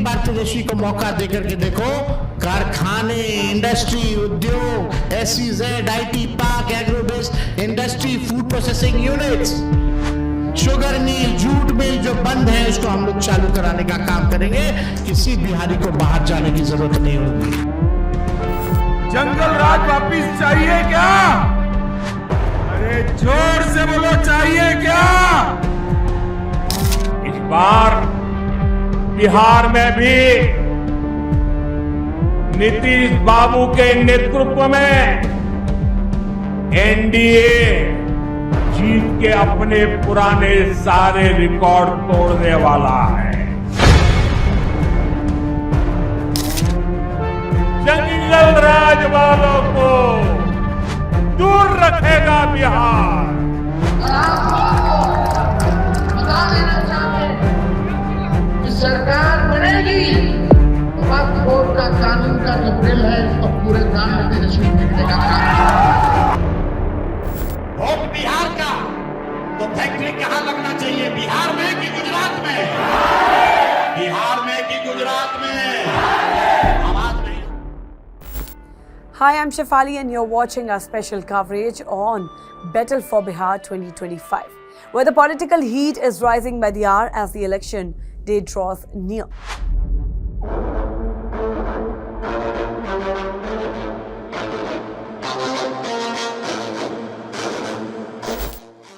बार तेजस्वी को मौका देकर के देखो, कारखाने, इंडस्ट्री, उद्योग, SEZ, IT park, agro based industry, food processing units, sugar mill, jute mill जो बंद है उसको हम लोग चालू कराने का काम करेंगे। किसी बिहारी को बाहर जाने की जरूरत नहीं होगी। जंगल राज वापिस चाहिए क्या? अरे जोर से बोलो, चाहिए क्या? इस बार बिहार में भी नीतीश बाबू के नेतृत्व में NDA जीत के अपने पुराने सारे रिकॉर्ड तोड़ने वाला है। जंगल राज वालों को दूर रखेगा बिहार। बता देना चाहते कि सरकार बनेगी तो वक्त कोर्ट का कानून का जो बिल है उसको पूरे काम में तेजस्वी फेंकने का काम। वोट बिहार का तो फैक्ट्री कहां लगना चाहिए? बिहार में कि गुजरात में? बिहार में कि गुजरात में? आवाज नहीं। Hi, I'm Shefali and you're watching our special coverage on Battle for Bihar 2025, where the political heat is rising by the hour as the election day draws near.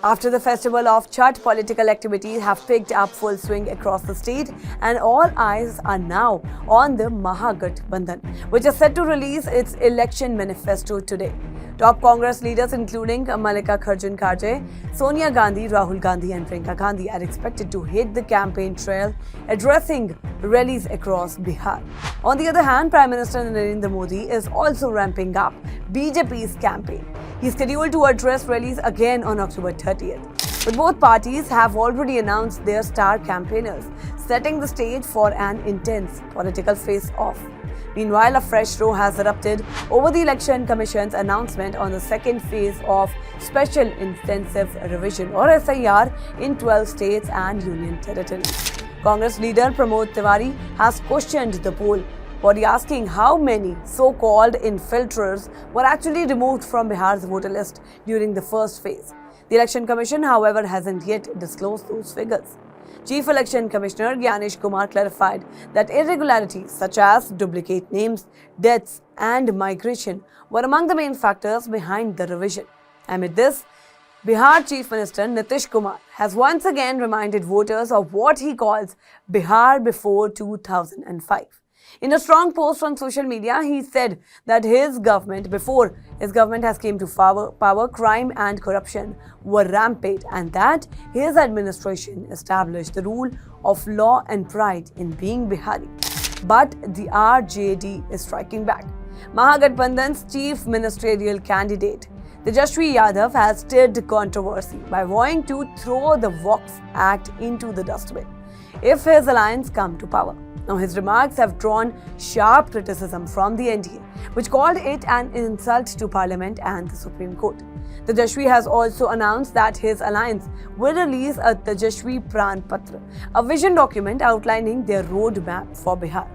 After the festival of Chhath, political activities have picked up full swing across the state and all eyes are now on the Mahagathbandhan, which is set to release its election manifesto today. Top Congress leaders including Mallikarjun Kharge, Sonia Gandhi, Rahul Gandhi and Priyanka Gandhi are expected to hit the campaign trail, addressing rallies across Bihar. On the other hand, Prime Minister Narendra Modi is also ramping up BJP's campaign. He's scheduled to address rallies again on October 30th. But both parties have already announced their star campaigners, setting the stage for an intense political face-off. Meanwhile, a fresh row has erupted over the Election Commission's announcement on the second phase of Special Intensive Revision or SIR in 12 states and union territories. Congress leader Pramod Tiwari has questioned the poll, body asking how many so-called infiltrators were actually removed from Bihar's voter list during the first phase. The Election Commission, however, hasn't yet disclosed those figures. Chief Election Commissioner Gyanesh Kumar clarified that irregularities such as duplicate names, deaths and migration were among the main factors behind the revision. Amid this, Bihar Chief Minister Nitish Kumar has once again reminded voters of what he calls Bihar before 2005. In a strong post on social media, he said that before his government has came to power, crime and corruption were rampant and that his administration established the rule of law and pride in being Bihari. But the RJD is striking back. Mahagathbandhan's chief ministerial candidate, Tejaswi Yadav, has stirred controversy by vowing to throw the Waqf Act into the dustbin if his alliance come to power. Now, his remarks have drawn sharp criticism from the NDA, which called it an insult to Parliament and the Supreme Court. Tejaswi has also announced that his alliance will release a Tejaswi Pran Patra, a vision document outlining their roadmap for Bihar.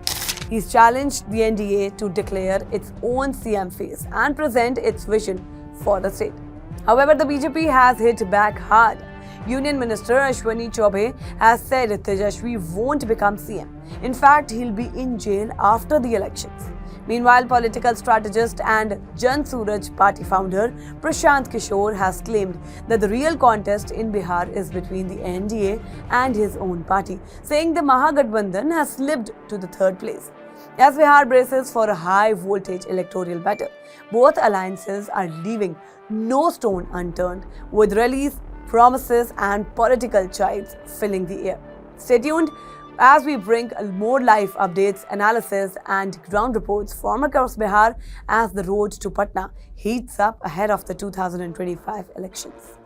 He's challenged the NDA to declare its own CM face and present its vision for the state. However, the BJP has hit back hard. Union Minister Ashwini Chaubey has said Tejaswi won't become CM. In fact, he'll be in jail after the elections. Meanwhile, political strategist and Jan Suraj party founder Prashant Kishore has claimed that the real contest in Bihar is between the NDA and his own party, saying the Mahagathbandhan has slipped to the third place. As Bihar braces for a high-voltage electoral battle, both alliances are leaving no stone unturned, with rallies, promises and political chides filling the air. Stay tuned as we bring more live updates, analysis and ground reports from across Bihar as the road to Patna heats up ahead of the 2025 elections.